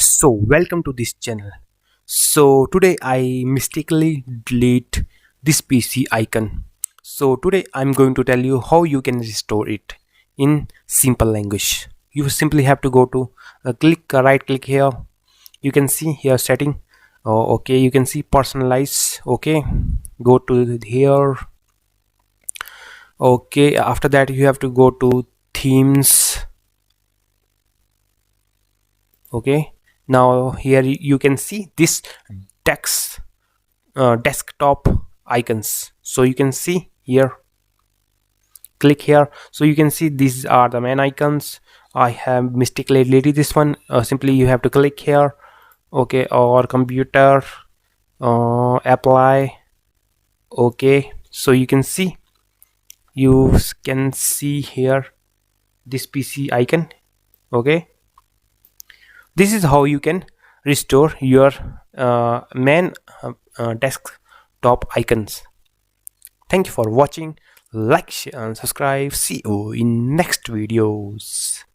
So welcome to this channel. So today I mistakenly delete this PC icon. So today I'm going to tell you how you can restore it in simple language. You simply have to go to right click here. You can see here setting. Oh, okay, you can see personalize. Okay, go to here. Okay, after that you have to go to themes. Okay, now here you can see this text desktop icons. So you can see here, click here, so you can see these are the main icons. I have mistakenly deleted this one. Simply you have to click here. Okay, or computer, apply. Okay, so you can see here this PC icon. Okay, this is how you can restore your main desktop icons. Thank you for watching. Like, share and subscribe. See you in next videos.